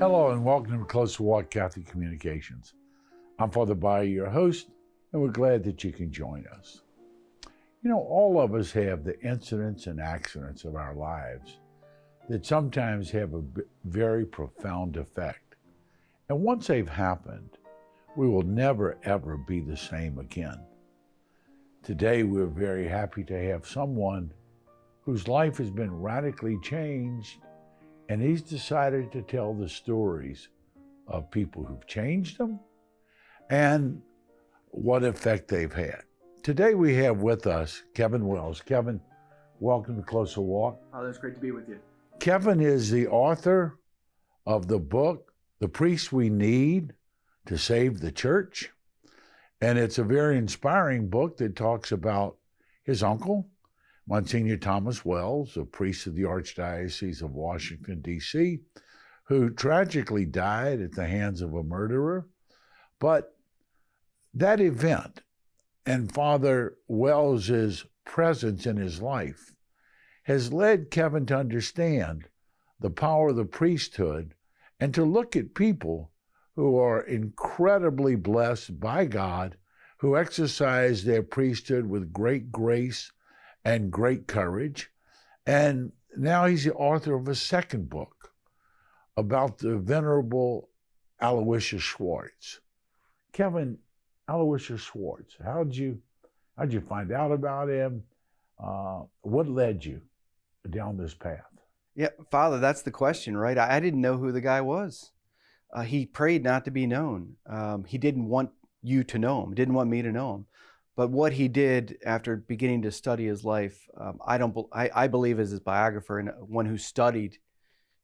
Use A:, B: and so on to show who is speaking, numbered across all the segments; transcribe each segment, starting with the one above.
A: Hello and welcome to Close Walk Catholic Communications. I'm Father Payet, your host, and we're glad that you can join us. You know, all of us have the incidents and accidents of our lives that sometimes have a very profound effect. And once they've happened, we will never ever be the same again. Today, we're very happy to have someone whose life has been radically changed, and he's decided to tell the stories of people who've changed them and what effect they've had. Today we have with us Kevin Wells. Kevin, welcome to Closer Walk.
B: Oh, it's great to be with you.
A: Kevin is the author of the book, The Priest We Need to Save the Church. And it's a very inspiring book that talks about his uncle, Monsignor Thomas Wells, a priest of the Archdiocese of Washington, D.C., who tragically died at the hands of a murderer. But that event and Father Wells's presence in his life has led Kevin to understand the power of the priesthood and to look at people who are incredibly blessed by God, who exercise their priesthood with great grace and great courage. And now he's the author of a second book about the Venerable Aloysius Schwartz. Kevin, Aloysius Schwartz, how'd you find out about him? What led you down this path?
B: Yeah, Father, that's the question, right? I didn't know who the guy was. He prayed not to be known. He didn't want you to know him, didn't want me to know him. But what he did after beginning to study his life, I believe as his biographer and one who studied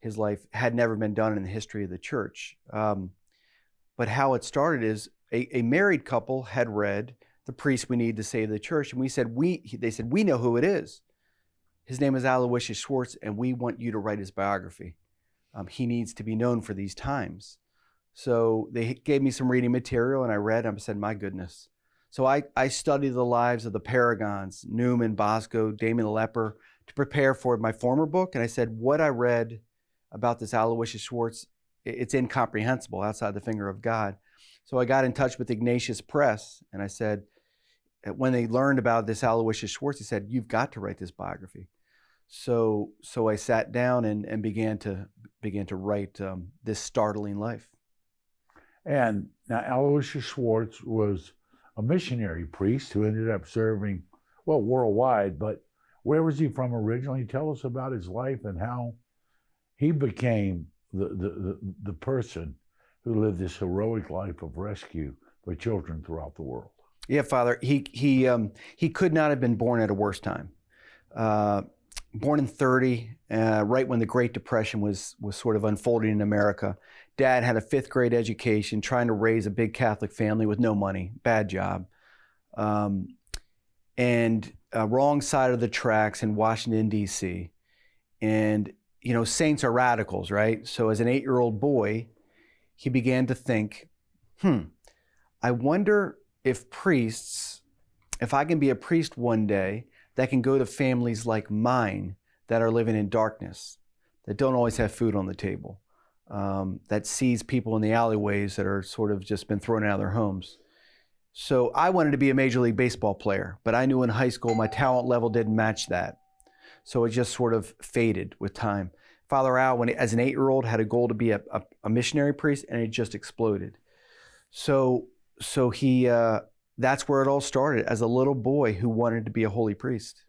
B: his life, had never been done in the history of the church. But how it started is a married couple had read The Priest We Need to Save the Church, and they said, we know who it is. His name is Aloysius Schwartz, and we want you to write his biography. He needs to be known for these times. So they gave me some reading material, and I read, and I said, my goodness. So I studied the lives of the paragons, Newman, Bosco, Damien the Leper, to prepare for my former book. And I said, what I read about this Aloysius Schwartz, it's incomprehensible outside the finger of God. So I got in touch with Ignatius Press, and I said, when they learned about this Aloysius Schwartz, he said, you've got to write this biography. So I sat down and began to write this startling life.
A: And now Aloysius Schwartz was a missionary priest who ended up serving, well, worldwide, but where was he from originally? Tell us about his life and how he became the person who lived this heroic life of rescue for children throughout the world.
B: Yeah, Father, he could not have been born at a worse time. Born in 30, right when the Great Depression was sort of unfolding in America. Dad had a 5th grade education, trying to raise a big Catholic family with no money, bad job. And wrong side of the tracks in Washington, D.C. And, you know, saints are radicals, right? So as an 8-year-old boy, he began to think, I wonder if I can be a priest one day that can go to families like mine that are living in darkness, that don't always have food on the table, that sees people in the alleyways that are sort of just been thrown out of their homes. So I wanted to be a Major League Baseball player, but I knew in high school my talent level didn't match that. So it just sort of faded with time. Father Al, as an 8-year-old, had a goal to be a missionary priest, and it just exploded. So he, that's where it all started, as a little boy who wanted to be a holy priest.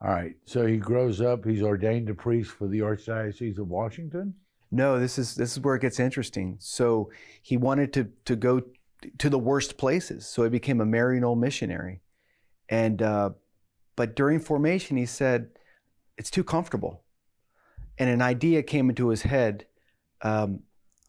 A: All right, so he grows up, he's ordained a priest for the Archdiocese of Washington?
B: No, this is where it gets interesting. So he wanted to go to the worst places, so he became a Maryknoll missionary. And but during formation, he said, it's too comfortable. And an idea came into his head. I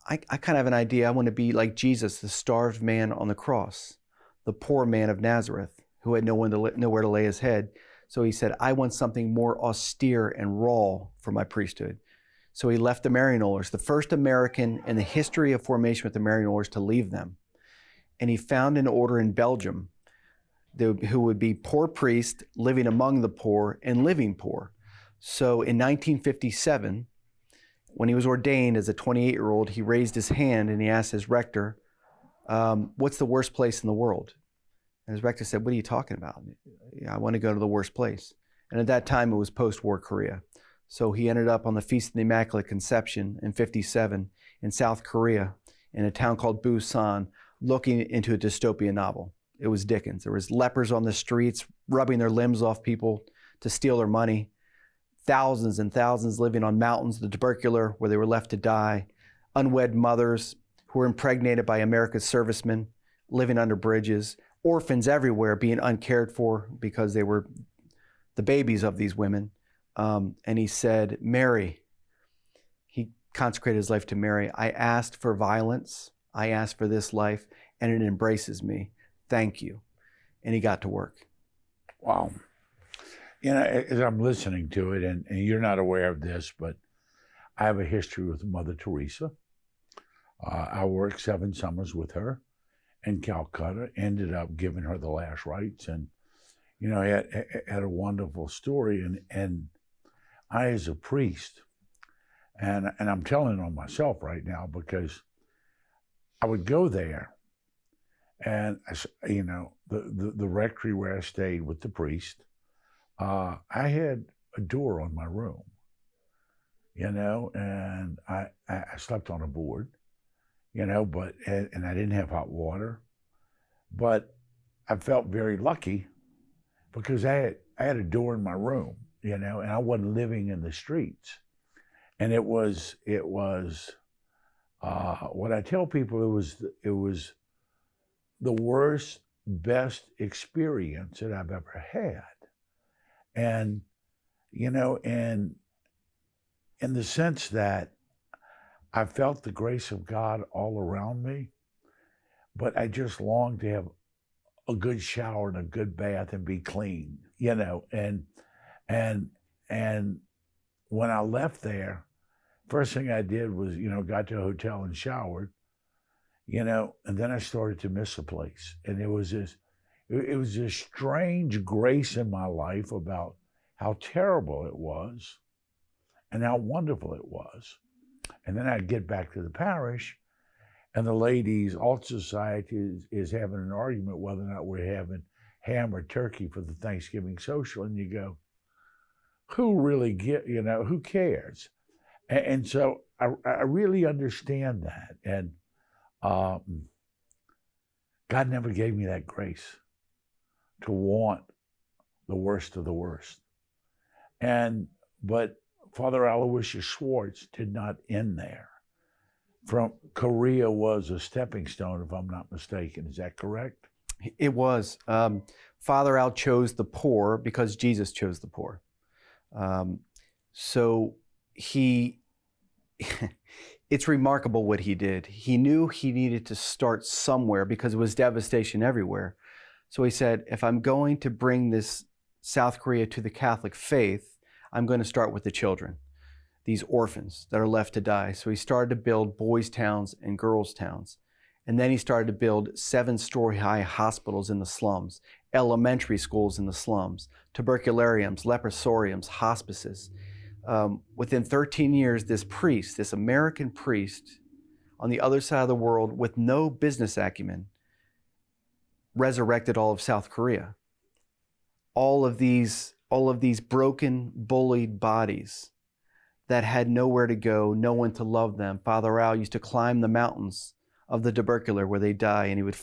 B: kind of have an idea. I want to be like Jesus, the starved man on the cross, the poor man of Nazareth, who had nowhere to lay his head. So he said, I want something more austere and raw for my priesthood. So he left the Maryknollers, the first American in the history of formation with the Maryknollers to leave them. And he found an order in Belgium who would be poor priests living among the poor and living poor. So in 1957, When he was ordained as a 28-year-old, he raised his hand and he asked his rector, what's the worst place in the world? And his rector said, what are you talking about? I want to go to the worst place. And at that time, it was post-war Korea. So he ended up on the Feast of the Immaculate Conception in 57 in South Korea in a town called Busan, looking into a dystopian novel. It was Dickens. There was lepers on the streets, rubbing their limbs off people to steal their money. Thousands and thousands living on mountains, the tubercular, where they were left to die. Unwed mothers who were impregnated by America's servicemen, living under bridges. Orphans everywhere being uncared for because they were the babies of these women. And he said, Mary, he consecrated his life to Mary. I asked for violence. I asked for this life, and it embraces me. Thank you. And he got to work.
A: Wow. You know, as I'm listening to it, and you're not aware of this, but I have a history with Mother Teresa. I worked 7 summers with her in Calcutta, ended up giving her the last rites, and, you know, had a wonderful story. And I, as a priest, and I'm telling it on myself right now, because I would go there, and, you know, the rectory where I stayed with the priest, I had a door on my room, you know, and I slept on a board, you know, and I didn't have hot water, but I felt very lucky because I had a door in my room, you know, and I wasn't living in the streets. And it was what I tell people, it was the worst, best experience that I've ever had. And, you know, and in the sense that I felt the grace of God all around me, but I just longed to have a good shower and a good bath and be clean, you know. And when I left there, first thing I did was, you know, got to a hotel and showered, you know, and then I started to miss the place. And it was this strange grace in my life about how terrible it was and how wonderful it was. And then I'd get back to the parish, and the ladies' alt society is having an argument whether or not we're having ham or turkey for the Thanksgiving social. And you go, who really who cares? And so I really understand that. And God never gave me that grace to want the worst of the worst. But Father Aloysius Schwartz did not end there. From Korea was a stepping stone, if I'm not mistaken. Is that correct?
B: It was. Father Al chose the poor because Jesus chose the poor. So it's remarkable what he did. He knew he needed to start somewhere because it was devastation everywhere. So he said, if I'm going to bring this South Korea to the Catholic faith, I'm going to start with the children, these orphans that are left to die. So he started to build boys' towns and girls' towns. And then he started to build 7-story high hospitals in the slums, elementary schools in the slums, tuberculariums, leprosariums, hospices. Within 13 years, this American priest on the other side of the world with no business acumen, resurrected all of South Korea. All of these broken, bullied bodies that had nowhere to go, no one to love them. Father Al used to climb the mountains of the tubercular where they die, and he would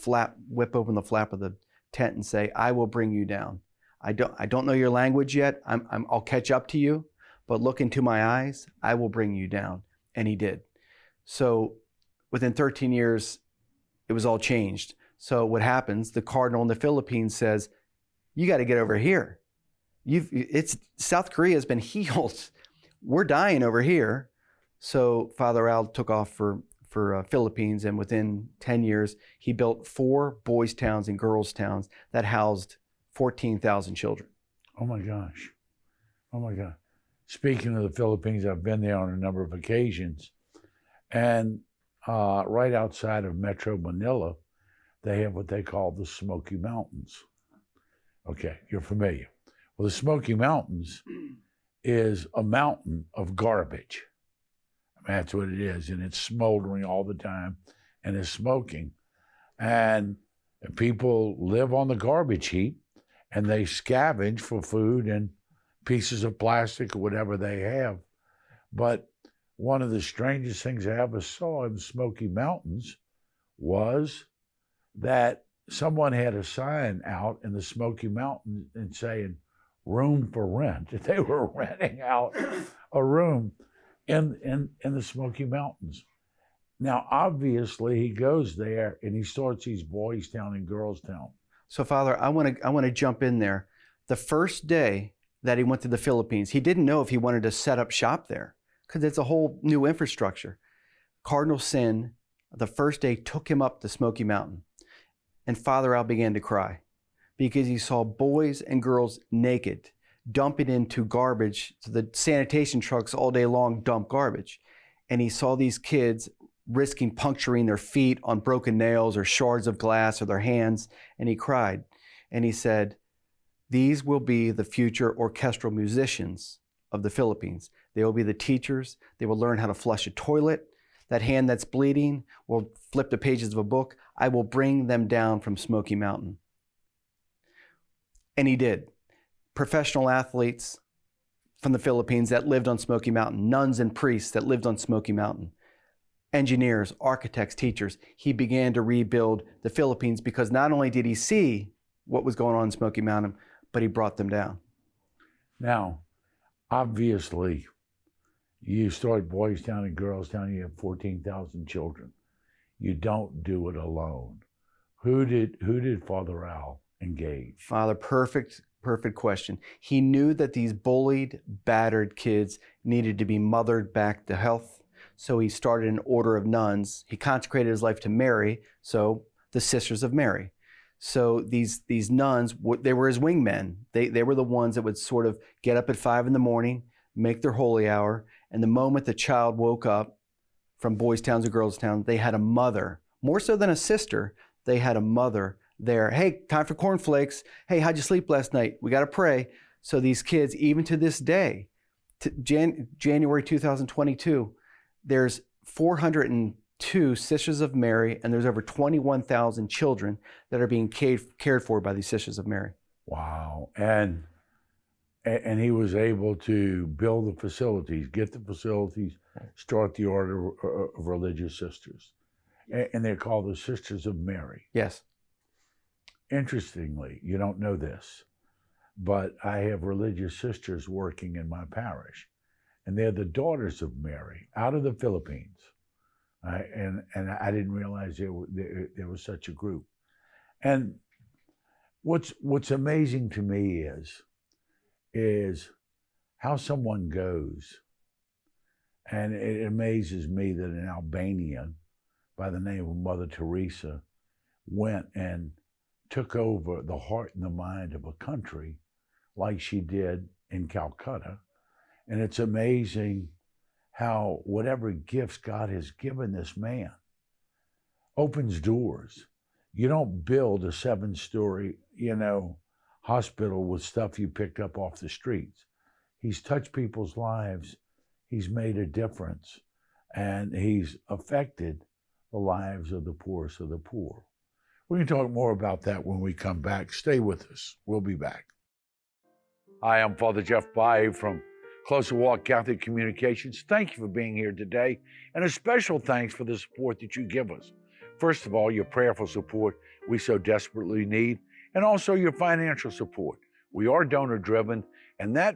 B: whip open the flap of the tent and say, I will bring you down. I don't know your language yet. I'll catch up to you, but look into my eyes. I will bring you down. And he did. So within 13 years, it was all changed. So what happens, the cardinal in the Philippines says, you got to get over here. South Korea has been healed. We're dying over here. So Father Al took off for Philippines, and within 10 years, he built 4 boys' towns and girls' towns that housed 14,000 children.
A: Oh my gosh. Oh my God. Speaking of the Philippines, I've been there on a number of occasions. And right outside of Metro Manila, they have what they call the Smoky Mountains. Okay, you're familiar. Well, the Smoky Mountains is a mountain of garbage. I That's what it is. And it's smoldering all the time and it's smoking. And people live on the garbage heap and they scavenge for food and pieces of plastic or whatever they have. But one of the strangest things I ever saw in the Smoky Mountains was that someone had a sign out in the Smoky Mountains and saying, room for rent. They were renting out a room in the Smoky Mountains. Now, obviously, he goes there and he starts these Boys Town and Girls Town.
B: So, Father, I want to jump in there. The first day that he went to the Philippines, he didn't know if he wanted to set up shop there because it's a whole new infrastructure. Cardinal sin, the first day, took him up the Smoky Mountain. And Father Al began to cry because he saw boys and girls naked, dumping into garbage. So the sanitation trucks all day long dump garbage. And he saw these kids risking puncturing their feet on broken nails or shards of glass or their hands. And he cried. And he said, these will be the future orchestral musicians of the Philippines. They will be the teachers. They will learn how to flush a toilet. That hand that's bleeding will flip the pages of a book. I will bring them down from Smoky Mountain. And he did. Professional athletes from the Philippines that lived on Smoky Mountain, nuns and priests that lived on Smoky Mountain, engineers, architects, teachers. He began to rebuild the Philippines because not only did he see what was going on in Smoky Mountain, but he brought them down.
A: Now, obviously, you start Boys Town and Girls Town, you have 14,000 children. You don't do it alone. Who did Father Al engage?
B: Father, perfect question. He knew that these bullied, battered kids needed to be mothered back to health. So he started an order of nuns. He consecrated his life to Mary, so the Sisters of Mary. So these nuns, they were his wingmen. They were the ones that would sort of get up at 5 a.m, make their holy hour, and the moment the child woke up from Boys Town to Girls Town, they had a mother. More so than a sister, they had a mother there. Hey, time for cornflakes. Hey, how'd you sleep last night? We got to pray. So these kids, even to this day, January 2022, there's 402 Sisters of Mary, and there's over 21,000 children that are being cared for by these Sisters of Mary.
A: Wow. And he was able to build the facilities, get the facilities, start the order of religious sisters. And they're called the Sisters of Mary.
B: Yes.
A: Interestingly, you don't know this, but I have religious sisters working in my parish, and they're the Daughters of Mary out of the Philippines. And I didn't realize there was such a group. And what's amazing to me is how someone goes, and it amazes me that an Albanian by the name of Mother Teresa went and took over the heart and the mind of a country like she did in Calcutta. And it's amazing how whatever gifts God has given this man opens doors. You don't build a 7-story, hospital with stuff you picked up off the streets. He's touched people's lives. He's made a difference. And he's affected the lives of the poorest of the poor. We can talk more about that when we come back. Stay with us. We'll be back. Hi, I'm Father Jeff Payet from Closer Walk Catholic Communications. Thank you for being here today, and a special thanks for the support that you give us. First of all, your prayerful support we so desperately need, and also your financial support. We are donor-driven, and that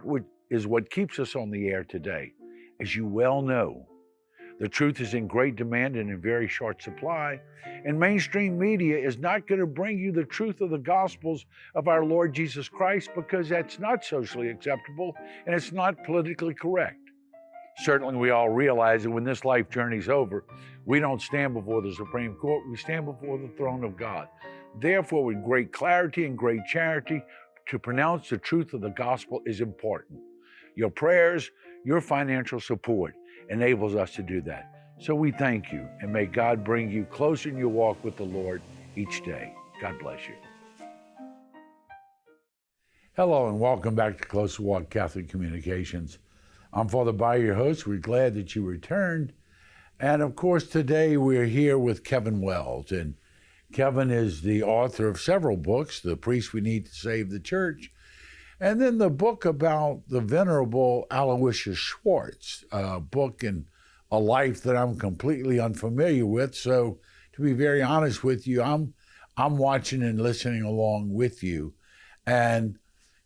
A: is what keeps us on the air today. As you well know, the truth is in great demand and in very short supply, and mainstream media is not going to bring you the truth of the Gospels of our Lord Jesus Christ because that's not socially acceptable and it's not politically correct. Certainly we all realize that when this life journey's over, we don't stand before the Supreme Court, we stand before the throne of God. Therefore, with great clarity and great charity, to pronounce the truth of the gospel is important. Your prayers, your financial support enables us to do that. So we thank you, and may God bring you closer in your walk with the Lord each day. God bless you. Hello, and welcome back to Closer Walk Catholic Communications. I'm Father Payet, your host. We're glad that you returned, And of course, today we're here with Kevin Wells. And Kevin is the author of several books, The Priest We Need to Save the Church, and then the book about the venerable Aloysius Schwartz, a book and a life that I'm completely unfamiliar with. So to be very honest with you, I'm watching and listening along with you. And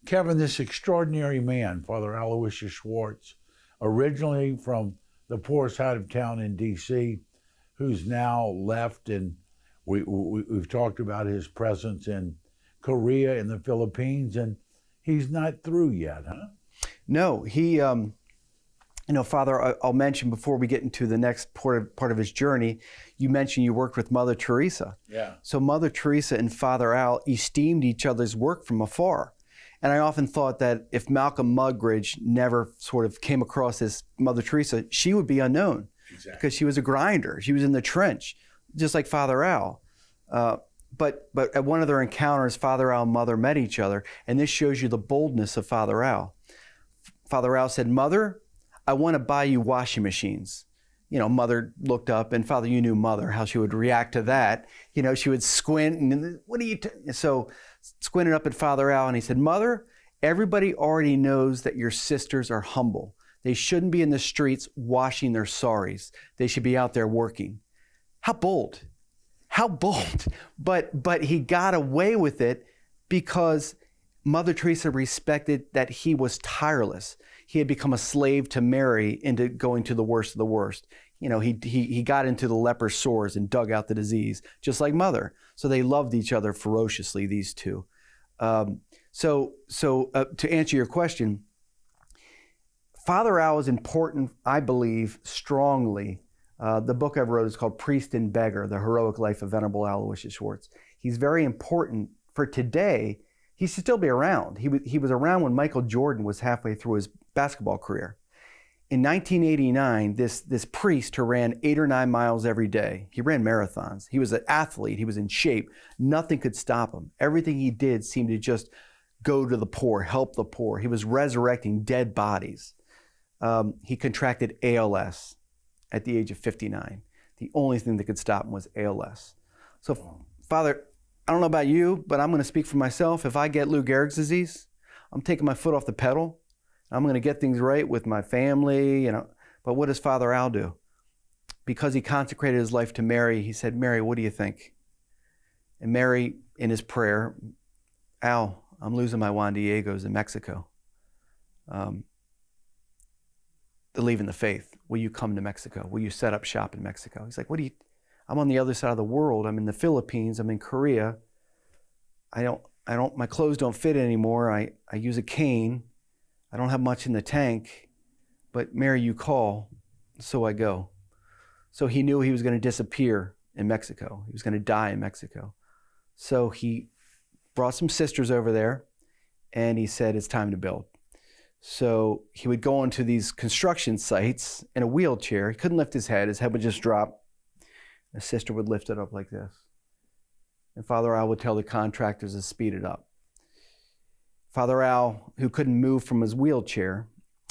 A: Kevin, this extraordinary man, Father Aloysius Schwartz, originally from the poorest side of town in D.C., who's now left, and we've talked about his presence in Korea and the Philippines, and he's not through yet, huh?
B: No, he, Father, I'll mention before we get into the next part of his journey, you mentioned you worked with Mother Teresa.
A: Yeah.
B: So Mother Teresa and Father Al esteemed each other's work from afar. And I often thought that if Malcolm Muggeridge never sort of came across as Mother Teresa, she would be unknown.
A: Exactly.
B: Because she was a grinder. She was in the trench, just like Father Al. But at one of their encounters, Father Al and Mother met each other, and this shows you the boldness of Father Al. Father Al said, "Mother, I want to buy you washing machines." Mother looked up, and Father, you knew Mother, how she would react to that. She would squint, and what are you so squinted up at Father Al, and he said, "Mother, everybody already knows that your sisters are humble. They shouldn't be in the streets washing their saris. They should be out there working." How bold. How bold. But he got away with it because Mother Teresa respected that he was tireless. He had become a slave to Mary into going to the worst of the worst. He got into the leper's sores and dug out the disease, just like Mother. So they loved each other ferociously, these two. So to answer your question, Father Al is important, I believe, strongly. The book I wrote is called Priest and Beggar, The Heroic Life of Venerable Aloysius Schwartz. He's very important for today. He should still be around. He was around when Michael Jordan was halfway through his basketball career. In 1989, this priest who ran 8 or 9 miles every day, he ran marathons. He was an athlete. He was in shape. Nothing could stop him. Everything he did seemed to just go to the poor, help the poor. He was resurrecting dead bodies. He contracted ALS at the age of 59. The only thing that could stop him was ALS. So, Father, I don't know about you, but I'm going to speak for myself. If I get Lou Gehrig's disease, I'm taking my foot off the pedal. I'm going to get things right with my family, But what does Father Al do? Because he consecrated his life to Mary, he said, "Mary, what do you think?" And Mary, in his prayer, "Al, I'm losing my Juan Diegos in Mexico. They're leaving the faith. Will you come to Mexico? Will you set up shop in Mexico?" He's like, I'm on the other side of the world. I'm in the Philippines. I'm in Korea. My clothes don't fit anymore. I use a cane. I don't have much in the tank. But Mary, you call, so I go. So he knew he was going to disappear in Mexico. He was going to die in Mexico. So he brought some sisters over there, and he said, it's time to build. So he would go onto these construction sites in a wheelchair. He couldn't lift his head. His head would just drop. A sister would lift it up like this. And Father Al would tell the contractors to speed it up. Father Al, who couldn't move from his wheelchair,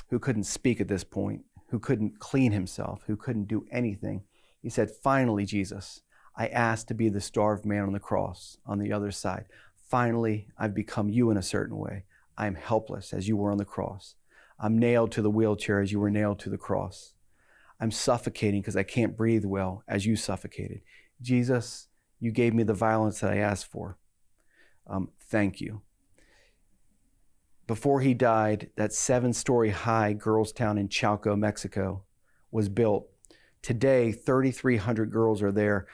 B: who couldn't speak at this point, who couldn't clean himself, who couldn't do anything, he said, finally, Jesus, I asked to be the starved man on the cross on the other side. Finally, I've become you in a certain way. I am helpless as you were on the cross. I'm nailed to the wheelchair as you were nailed to the cross. I'm suffocating because I can't breathe well as you suffocated. Jesus, you gave me the violence that I asked for. Thank you. Before he died, that 7-story high girls' town in Chalco, Mexico was built. Today, 3,300 girls are there.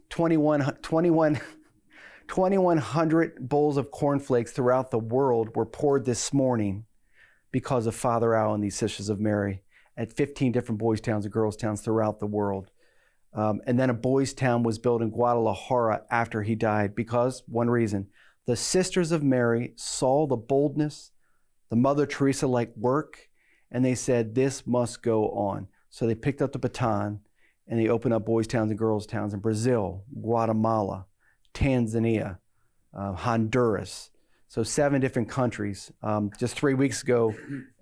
B: 2,100 bowls of cornflakes throughout the world were poured this morning because of Father Al and these Sisters of Mary at 15 different boys' towns and girls' towns throughout the world. And then a boys' town was built in Guadalajara after he died because, one reason, the Sisters of Mary saw the boldness, the Mother Teresa-like work, and they said, this must go on. So they picked up the baton and they opened up boys' towns and girls' towns in Brazil, Guatemala, Tanzania, Honduras. So 7 different countries. Just 3 weeks ago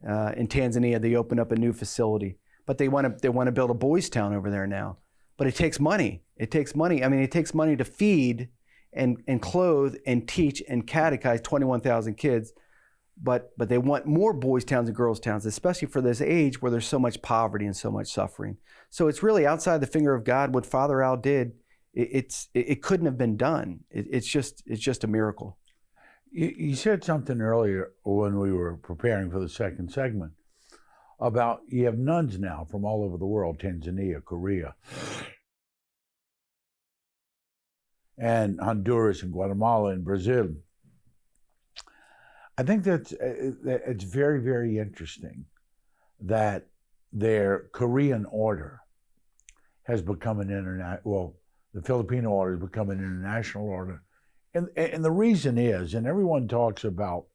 B: in Tanzania, they opened up a new facility. but they want to build a boys' town over there now. But it takes money. It takes money. I mean, it takes money to feed and clothe and teach and catechize 21,000 kids. But they want more boys' towns and girls' towns, especially for this age where there's so much poverty and so much suffering. So it's really outside the finger of God. What Father Al did, it couldn't have been done. It's just a miracle.
A: You said something earlier when we were preparing for the second segment about you have nuns now from all over the world, Tanzania, Korea, and Honduras and Guatemala and Brazil. I think it's very, very interesting that their Korean order has become an the Filipino order has become an international order. And the reason is, and everyone talks about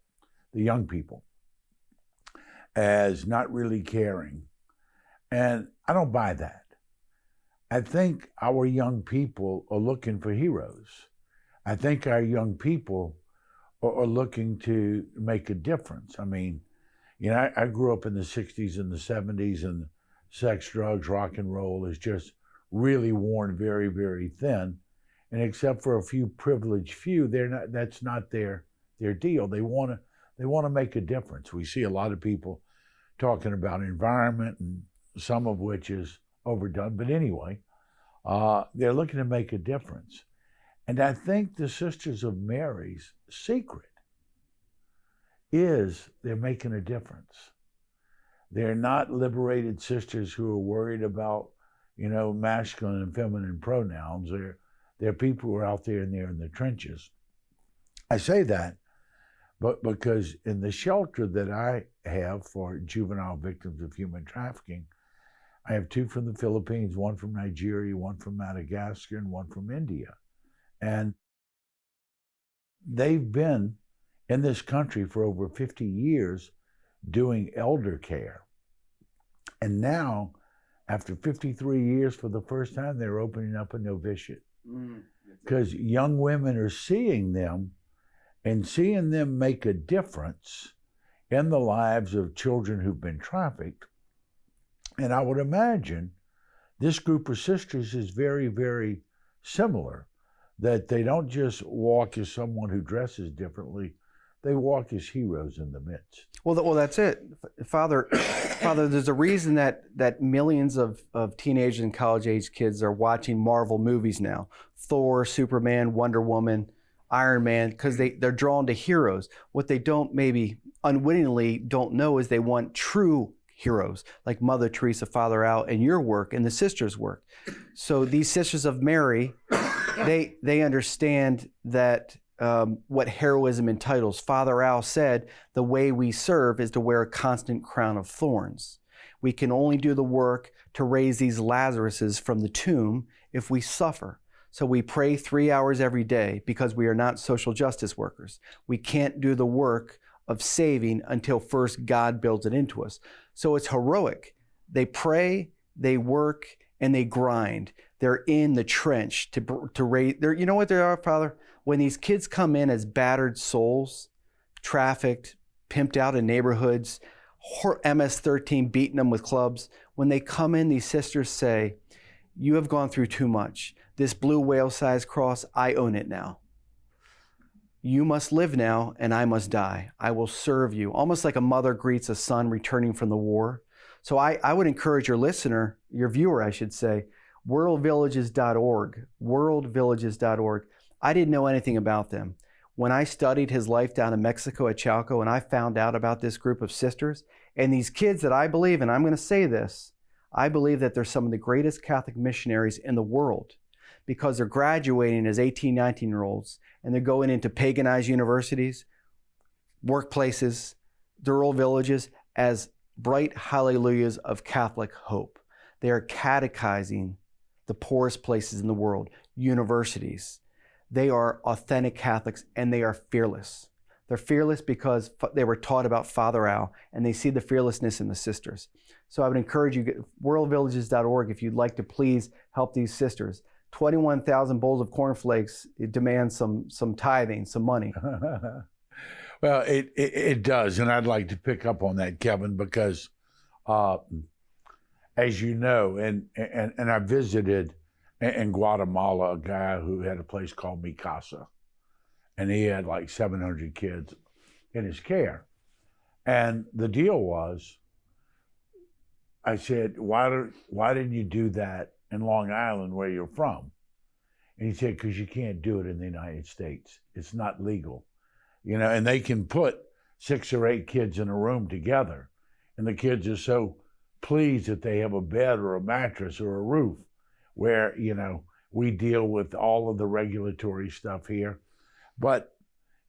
A: the young people as not really caring. And I don't buy that. I think our young people are looking for heroes. I think our young people are looking to make a difference. I mean, I grew up in the 60s and the 70s, and sex, drugs, rock and roll is just really worn very, very thin. And except for a few privileged few, that's not their deal. They want to make a difference. We see a lot of people talking about environment, and some of which is overdone. But anyway, they're looking to make a difference. And I think the Sisters of Mary's secret is they're making a difference. They're not liberated sisters who are worried about, masculine and feminine pronouns. They're people who are out there in the trenches. I say that, but because in the shelter that I have for juvenile victims of human trafficking, I have 2 from the Philippines, 1 from Nigeria, 1 from Madagascar, and 1 from India. And they've been in this country for over 50 years doing elder care. And now, after 53 years, for the first time, they're opening up a novitiate. Because young women are seeing them and seeing them make a difference in the lives of children who've been trafficked. And I would imagine this group of sisters is very, very similar, that they don't just walk as someone who dresses differently, they walk as heroes in the midst.
B: Well, that's it. Father, there's a reason that millions of teenagers and college-age kids are watching Marvel movies now. Thor, Superman, Wonder Woman, Iron Man, because they're drawn to heroes. What they don't, maybe unwittingly don't know, is they want true heroes like Mother Teresa, Father Al, and your work and the sisters' work. So these Sisters of Mary, they understand that what heroism entitles. Father Al said, the way we serve is to wear a constant crown of thorns. We can only do the work to raise these Lazaruses from the tomb if we suffer. So we pray 3 hours every day because we are not social justice workers. We can't do the work of saving until first God builds it into us. So it's heroic. They pray, they work, and they grind. They're in the trench to raise. You know what they are, Father? When these kids come in as battered souls, trafficked, pimped out in neighborhoods, MS-13 beating them with clubs, when they come in, these sisters say, you have gone through too much. This blue whale-sized cross, I own it now. You must live now, and I must die. I will serve you. Almost like a mother greets a son returning from the war. So I would encourage your listener, your viewer, I should say, worldvillages.org, worldvillages.org. I didn't know anything about them. When I studied his life down in Mexico at Chalco, and I found out about this group of sisters and these kids that I believe, and I'm going to say this, I believe that they're some of the greatest Catholic missionaries in the world, because they're graduating as 18, 19-year-olds, and they're going into paganized universities, workplaces, rural villages as bright hallelujahs of Catholic hope. They are catechizing the poorest places in the world, universities. They are authentic Catholics, and they are fearless. They're fearless because they were taught about Father Al, and they see the fearlessness in the sisters. So I would encourage you, worldvillages.org, if you'd like to please help these sisters. 21,000 bowls of cornflakes, it demands some tithing, some money.
A: Well, it does, and I'd like to pick up on that, Kevin, because as you know, and I visited in Guatemala a guy who had a place called Mi Casa, and he had like 700 kids in his care. And the deal was, I said, why didn't you do that in Long Island where you're from? And he said, because you can't do it in the United States. It's not legal. You know, and they can put 6 or 8 kids in a room together, and the kids are so pleased that they have a bed or a mattress or a roof, where, you know, we deal with all of the regulatory stuff here. But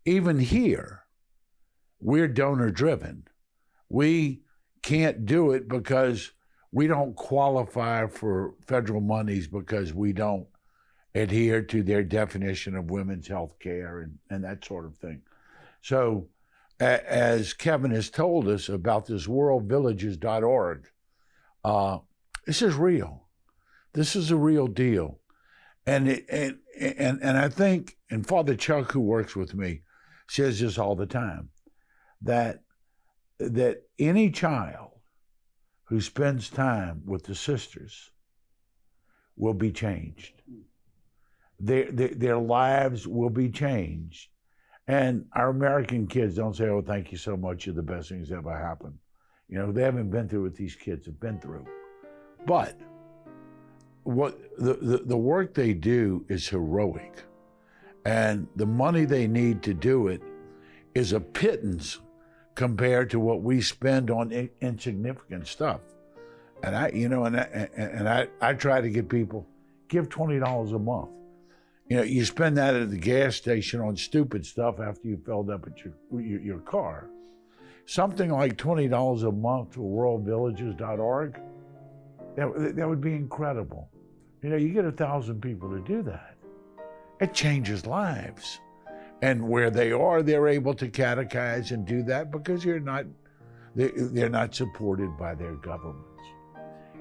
A: even here, we're donor driven. We can't do it because we don't qualify for federal monies because we don't adhere to their definition of women's health care and that sort of thing. So as Kevin has told us about this worldvillages.org, this is real. This is a real deal. And I think, and Father Chuck, who works with me, says this all the time, that any child who spends time with the sisters will be changed. Their lives will be changed. And our American kids don't say, oh, thank you so much, you're the best thing that's ever happened. You know, they haven't been through what these kids have been through. But what the work they do is heroic. And the money they need to do it is a pittance compared to what we spend on insignificant stuff. And I try to get people, give $20 a month. You know, you spend that at the gas station on stupid stuff after you filled up at your car. Something like $20 a month to worldvillages.org, that would be incredible. You know, you get 1,000 people to do that. It changes lives. And where they are, they're able to catechize and do that because they're not supported by their governments.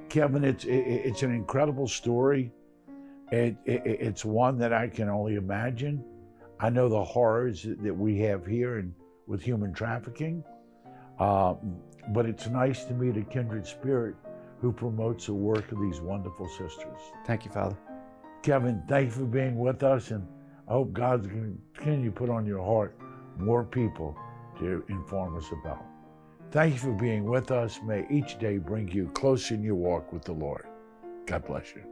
A: Kevin, it's an incredible story. It's one that I can only imagine. I know the horrors that we have here and with human trafficking, but it's nice to meet a kindred spirit who promotes the work of these wonderful sisters.
B: Thank you, Father.
A: Kevin, thank you for being with us, and I hope God's going to continue to put on your heart more people to inform us about. Thank you for being with us. May each day bring you closer in your walk with the Lord. God bless you.